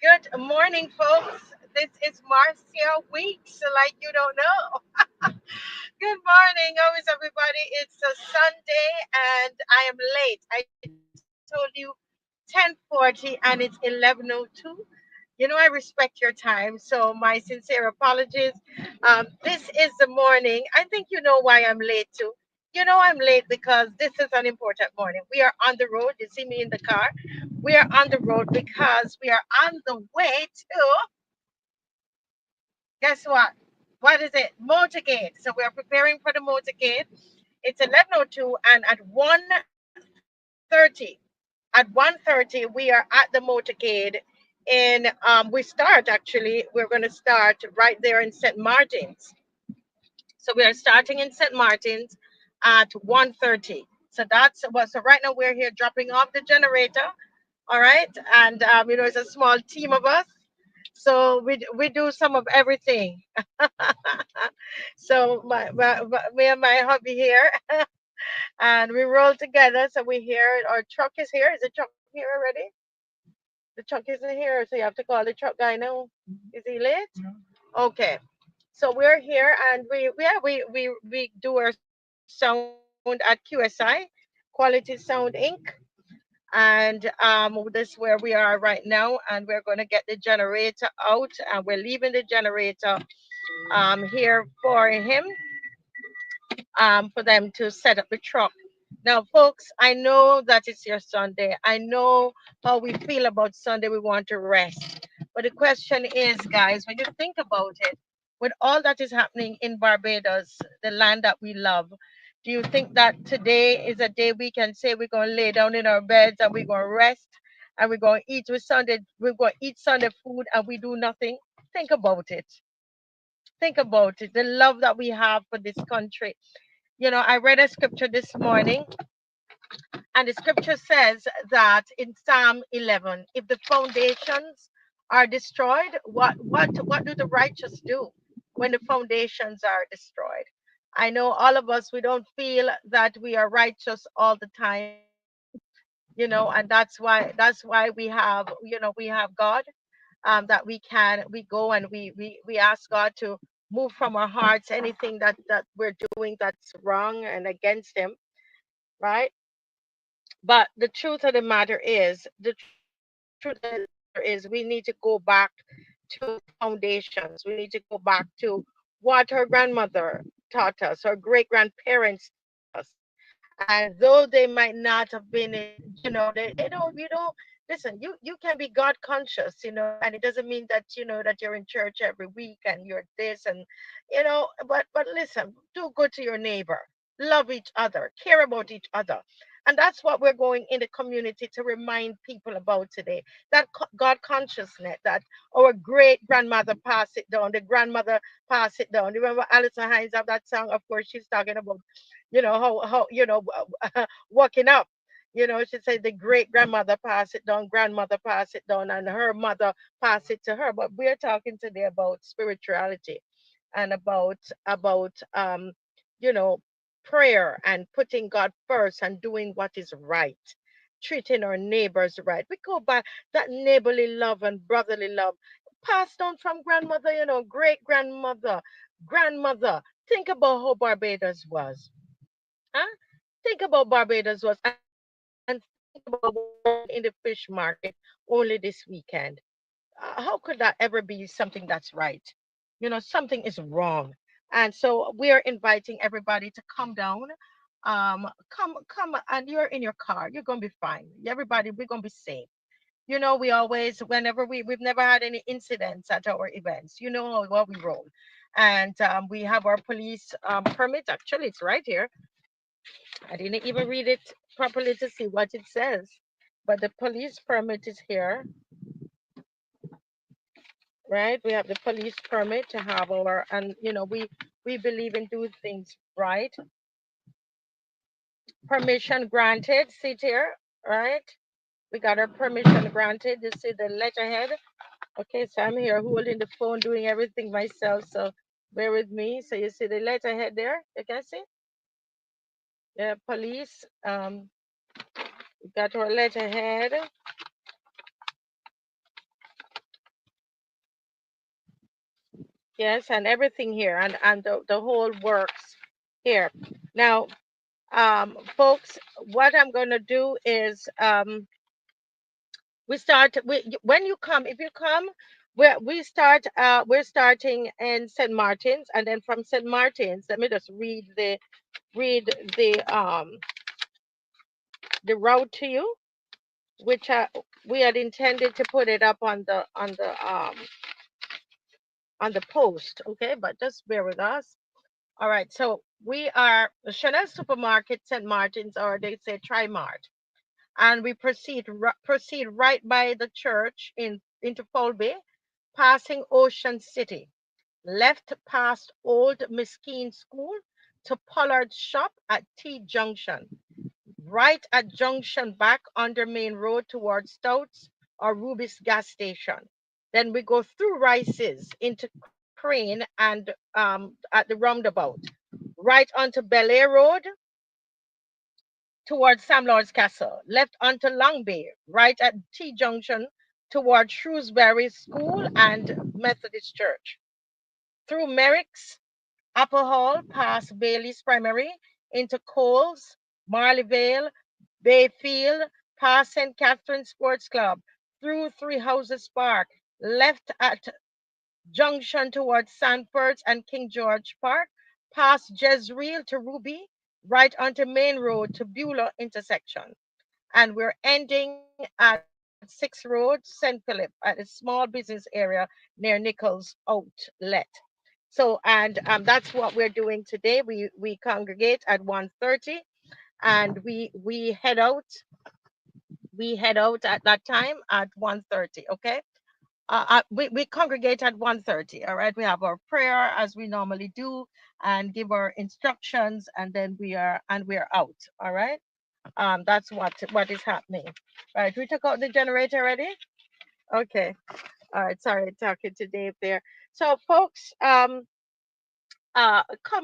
Good morning, folks. This is Marcia Weeks, like you don't know. Good morning. How is everybody? It's a Sunday and I am late. I told you 10:40 and it's 11:02. You know, I respect your time, so my sincere apologies. This is the morning. I think you know why I'm late too. You know I'm late because this is an important morning. We are on the road. You see me in the car. We are on the road because we are on the way to, guess what? What is it? Motorcade. So we are preparing for the motorcade. It's 11:02 and at 1:30, at 1:30 we are at the motorcade and we start actually, we're going to start right there in St. Martin's. So we are starting in St. Martin's at 1:30. So that's what, so right now we're here dropping off the generator. All right. And, it's a small team of us. So we do some of everything. So me and my hubby here, and we roll together. So we here. Our truck is here. Is the truck here already? The truck isn't here, so you have to call the truck guy now. Is he late? Okay. So we're here, and we do our sound at QSI, Quality Sound Inc. And this is where we are right now, and we're going to get the generator out, and we're leaving the generator here for him, for them to set up the truck. Now, folks, I know that it's your Sunday. I know how we feel about Sunday. We want to rest. But the question is, guys, when you think about it, with all that is happening in Barbados, the land that we love, do you think that today is a day we can say we're going to lay down in our beds and we're going to rest and we're going to eat with Sunday, we're going to eat Sunday food and we do nothing? Think about it. Think about it. The love that we have for this country. You know, I read a scripture this morning, and the scripture says that in Psalm 11, if the foundations are destroyed, what do the righteous do when the foundations are destroyed? I know all of us, we don't feel that we are righteous all the time, and that's why we have God, that we go and we ask God to move from our hearts anything that we're doing that's wrong and against Him, right? But the truth of the matter is, we need to go back to foundations. We need to go back to what our grandmother taught us, our great grandparents taught us. And though they might not have been in, they don't, listen, you can be God conscious, and it doesn't mean that, that you're in church every week and you're this and, but listen, do good to your neighbor, love each other, care about each other. And that's what we're going in the community to remind people about today. That God consciousness that our great grandmother passed it down, the grandmother passed it down. Remember Alison Hines have that song? Of course, she's talking about, how walking up. She said the great grandmother passed it down, grandmother passed it down, and her mother passed it to her. But we're talking today about spirituality and about you know prayer and putting God first and doing what is right, treating our neighbors right. We go by that neighborly love and brotherly love passed down from grandmother, great grandmother, grandmother. Think about how Barbados was. Huh? Think about Barbados was, and think about what happened in the fish market only this weekend. How could that ever be something that's right? Something is wrong. And so we are inviting everybody to come down. Come, and you're in your car. You're gonna be fine. Everybody, we're gonna be safe. We always, whenever we've never had any incidents at our events. You know how we roll, and we have our police permit. Actually, it's right here. I didn't even read it properly to see what it says, but the police permit is here, right? We have the police permit to have our, and we believe in doing things right. Permission granted. See it here, right? We got our permission granted. You see the letterhead. Okay, so I'm here holding the phone, doing everything myself. So bear with me. So you see the letterhead there. You can see the police. We got our letterhead. Yes, and everything here, and the whole works here. Now, folks, what I'm going to do is when you come, if you come, we're starting in St. Martin's, and then from St. Martin's, let me just read the route to you, which we had intended to put it up on the post, okay? But just bear with us. All right, so we are Chanel Supermarket, St. Martin's, or they say Trimart, and we proceed right by the church into Folby, passing Ocean City, left past Old Mesquite School to Pollard's shop at T Junction, right at Junction back under Main Road towards Stouts or Ruby's gas station. Then we go through Rice's into Crane and at the roundabout, right onto Bel Air Road towards Sam Lord's Castle, left onto Long Bay, right at T Junction towards Shrewsbury School and Methodist Church, through Merrick's, Upper Hall, past Bailey's Primary, into Coles, Marleyvale, Bayfield, past St. Catherine Sports Club, through Three Houses Park, left at Junction towards Sanford's and King George Park, past Jezreel to Ruby, right onto Main Road to Beulah intersection. And we're ending at 6 Road, St. Philip, at a small business area near Nichols Outlet. So, and that's what we're doing today. We congregate at 1:30, and we head out at that time at 1:30. Okay. We congregate at 1:30. All right, we have our prayer as we normally do, and give our instructions, and then we're out. All right. That's what is happening. All right, we took out the generator already. Okay. All right. Sorry, talking to Dave there. So, folks, calm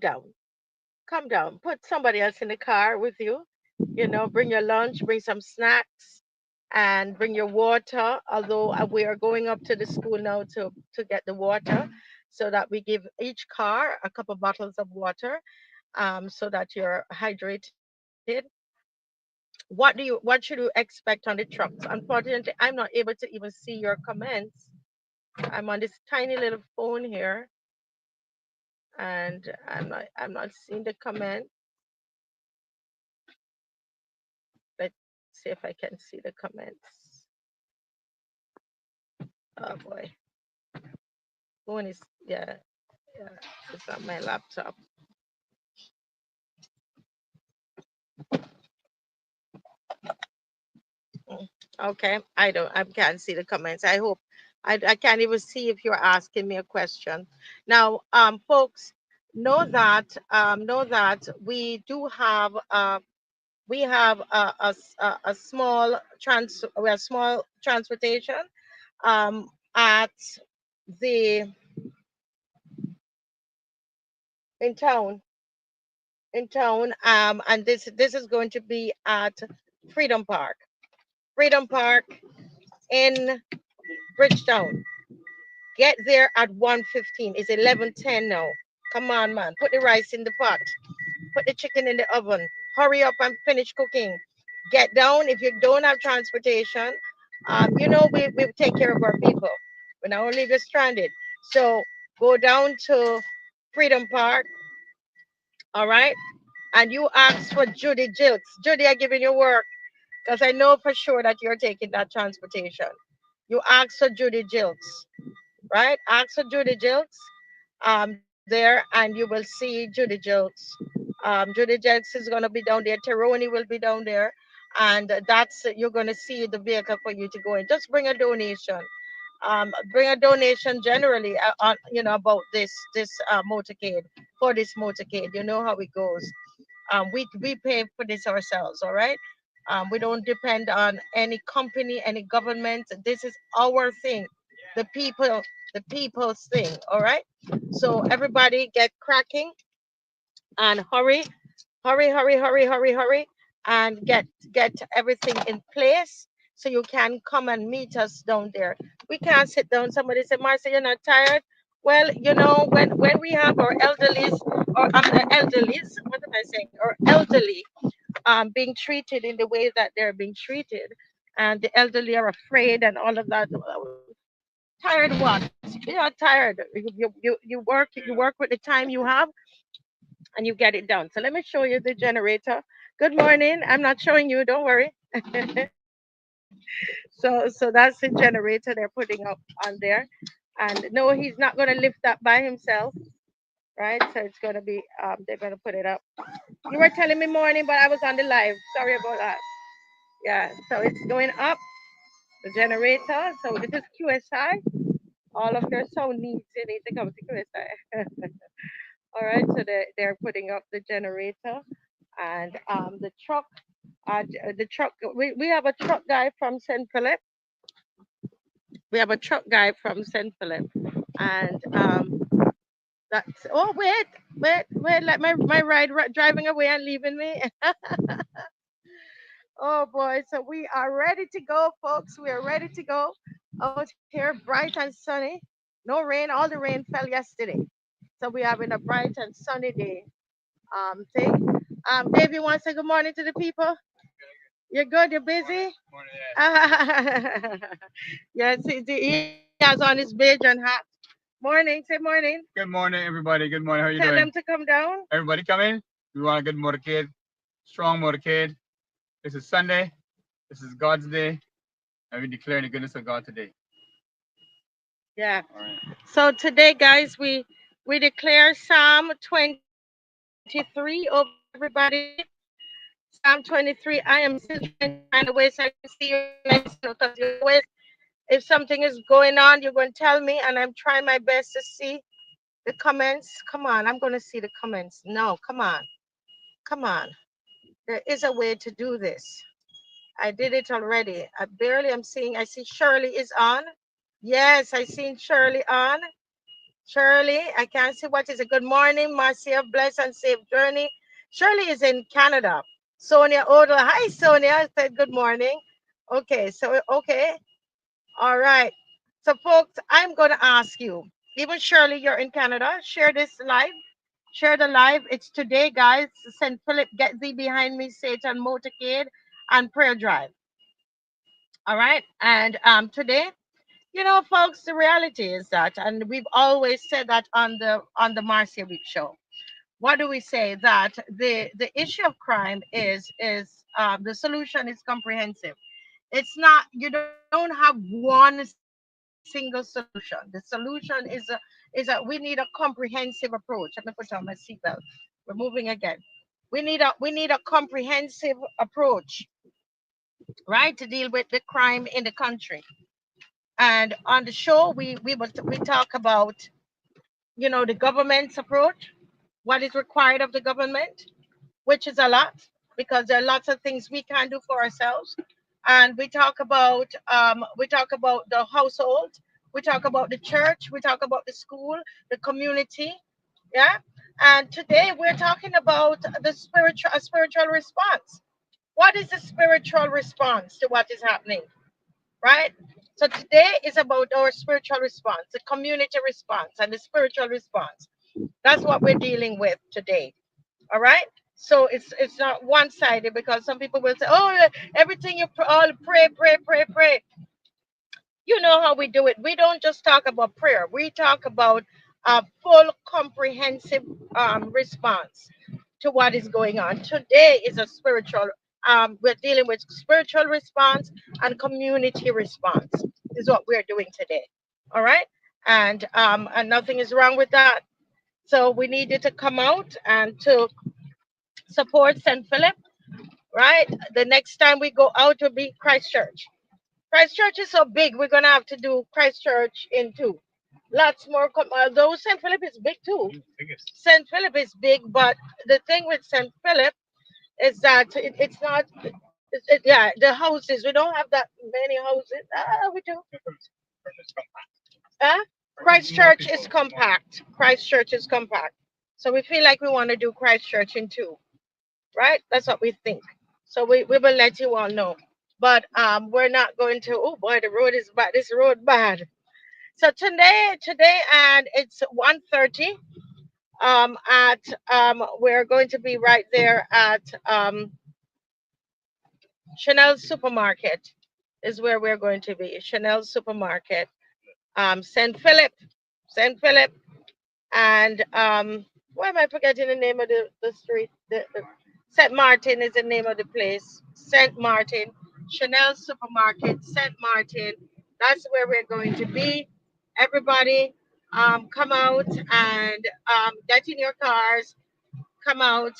down. Calm down. Put somebody else in the car with you. Bring your lunch, bring some snacks, and bring your water. Although we are going up to the school now to get the water, so that we give each car a couple bottles of water, so that you're hydrated. What should you expect on the trucks? Unfortunately, I'm not able to even see your comments. I'm on this tiny little phone here, and I'm not seeing the comment. Let's see if I can see the comments. Oh boy, phone is, yeah, yeah, it's on my laptop. Mm. Okay, I can't see the comments. I hope I can't even see if you're asking me a question. Now, folks, know that we have a small small transportation at the in town and this is going to be at Freedom Park. Freedom Park in Bridgetown. Get there at 1:15. It's 11:10 now. Come on, man. Put the rice in the pot. Put the chicken in the oven. Hurry up and finish cooking. Get down. If you don't have transportation, we take care of our people. We don't leave you stranded. So go down to Freedom Park, all right? And you ask for Judy Jilks. Judy, I giving you work because I know for sure that you're taking that transportation. You ask for Judy Jilks, right? Ask for Judy Jilks there, and you will see Judy Jilks. Judy Jilks is going to be down there. Teroni will be down there, and that's you're going to see the vehicle for you to go in. Just bring a donation. Bring a donation generally on about this motorcade, for this motorcade. You know how it goes. We pay for this ourselves. All right. We don't depend on any company, any government. This is our thing, the people, the people's thing. All right. So everybody get cracking and hurry, and get everything in place so you can come and meet us down there. We can't sit down. Somebody said, Marcia, you're not tired? Well, when we have our elderlies, or elderlies, what am I saying? Or elderly, being treated in the way that they're being treated, and the elderly are afraid and all of that. Tired what? You are tired. You work with the time you have, and you get it done. So let me show you the generator. Good morning. I'm not showing you. Don't worry. So that's the generator they're putting up on there, and no, he's not going to lift that by himself, right? So it's going to be they're going to put it up. You were telling me morning, but I was on the live. Sorry about that. Yeah. So it's going up the generator. So this is QSI. All of your sound needs you need to come to QSI. All right. So they're putting up the generator, and the truck. The truck. We have a truck guy from St. Philip. We have a truck guy from St. Philip, and that's. Oh wait! Let my ride driving away and leaving me. Oh boy! So we are ready to go, folks. We are ready to go out here, bright and sunny. No rain. All the rain fell yesterday, so we're having a bright and sunny day. Thing. Dave, you want to say good morning to the people? You're good. You're busy. Yes, he has on his badge and hat. Morning. Say morning. Good morning, everybody. Good morning. How are you Tell them doing? to come down. Everybody coming? We want a good motorcade, strong motorcade. This is Sunday. This is God's day, and we declare the goodness of God today. Yeah. All right. So today, guys, we declare Psalm 23 over everybody. Psalm 23. I am still trying to find a way so I can see you nice, because you always, if something is going on, you're going to tell me, and I'm trying my best to see the comments. Come on, I'm going to see the comments. No, come on. There is a way to do this. I did it already. I barely am seeing. I see Shirley is on. Yes, I seen Shirley on. Shirley, I can't see what is it. Good morning, Marcia. Bless and safe journey. Shirley is in Canada. Sonia Odell. Hi, Sonia. I said good morning. Okay, so, okay. All right. So, folks, I'm going to ask you, even Shirley, you're in Canada, share this live. Share the live. It's today, guys. St. Philip, get thee behind me, Satan, Motorcade, and prayer drive. All right. And today, folks, the reality is that, and we've always said that on the Marcia Week show. What do we say? That the issue of crime is the solution is comprehensive. It's not, you don't have one single solution. The solution is we need a comprehensive approach. Let me put on my seatbelt. We're moving again. We need a comprehensive approach, right, to deal with the crime in the country. And on the show, we talk about, the government's approach, what is required of the government, which is a lot, because there are lots of things we can do for ourselves. And we talk about the household, we talk about the church, we talk about the school, the community, yeah. And today we're talking about the spiritual response. What is the spiritual response to what is happening, right? So today is about our spiritual response, the community response, and the spiritual response. That's what we're dealing with today. All right. So it's not one sided, because some people will say, "Oh, everything you all pray, pray, pray, pray." You know how we do it. We don't just talk about prayer. We talk about a full, comprehensive response to what is going on. Today is a spiritual. We're dealing with spiritual response and community response. Is what we're doing today. All right, and nothing is wrong with that. So we needed to come out and to support St. Philip, right? The next time we go out will be Christchurch. Christchurch is so big, we're gonna have to do Christchurch in two. Lots more. Although St. Philip is big too. St. Philip is big, but the thing with St. Philip is that it's not. Yeah, the houses. We don't have that many houses. We do. Uh, Christchurch is compact. Christchurch is compact. So we feel like we want to do Christchurch in two, right? That's what we think. So we will let you all know. But we're not going to. Oh boy, the road is bad. This road bad. So today, and it's 1:30. At We're going to be right there at Chanel Supermarket. Is where we're going to be. Chanel Supermarket, St. Philip, St. Philip, and why am I forgetting the name of the street? Saint Martin is the name of the place. Saint Martin, Chanel Supermarket, Saint Martin. That's where we're going to be. Everybody, come out and get in your cars. Come out,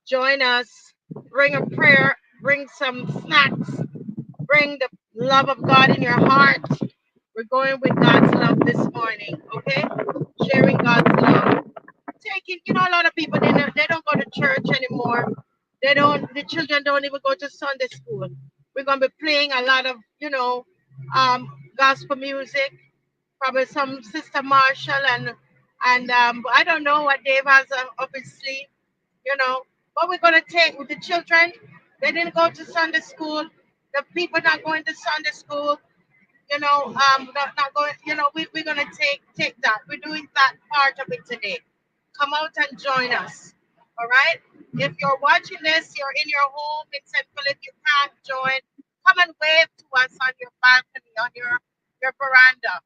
join us. Bring a prayer. Bring some snacks. Bring the love of God in your heart. We're going with God's love this morning, okay? Sharing God's love. Taking, a lot of people they don't go to church anymore. The children don't even go to Sunday school. We're gonna be playing a lot of, gospel music, probably some Sister Marshall and I don't know what Dave has up his sleeve, you know. But we're gonna take with the children. They didn't go to Sunday school. The people not going to Sunday school, not going, we're gonna take that. We're doing that part of it today. Come out and join us. All right. If you're watching this, you're in your home in St. Philip, you can't join. Come and wave to us on your balcony, on your veranda.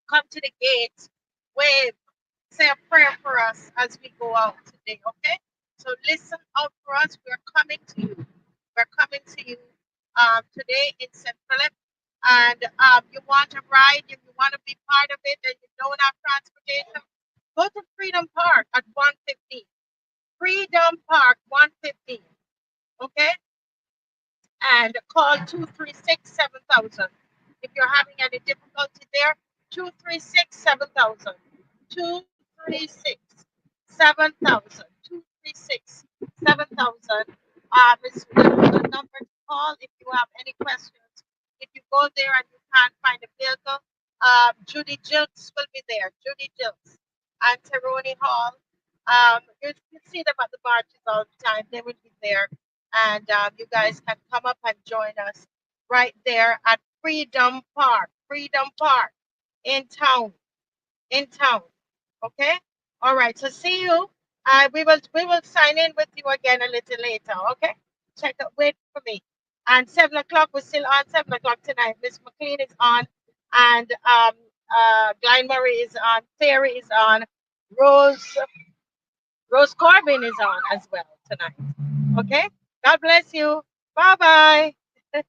Come to the gate, wave, say a prayer for us as we go out today, okay? So listen out for us. We're coming to you. We're coming to you today in St. Philip. And you want to ride, if you want to be part of it, and you don't have transportation, go to Freedom Park at 1:15. Freedom Park 1:15. Okay? And call 236-7000. If you're having any difficulty there, 236-7000. 236-7000. 236-7000 is the number to call if you have any questions. If you go there and you can't find a vehicle, Judy Jilks will be there. Judy Jilks and Teroni Hall. You see them at the marches all the time. They will be there, and you guys can come up and join us right there at Freedom Park. Freedom Park in town. In town. Okay. All right. So see you. We will sign in with you again a little later. Okay. Check it. Wait for me. And 7 o'clock, we're still on 7 o'clock tonight. Miss McLean is on, and Glenn Murray is on. Terry is on. Rose Rose Corbin is on as well tonight. Okay. God bless you. Bye bye.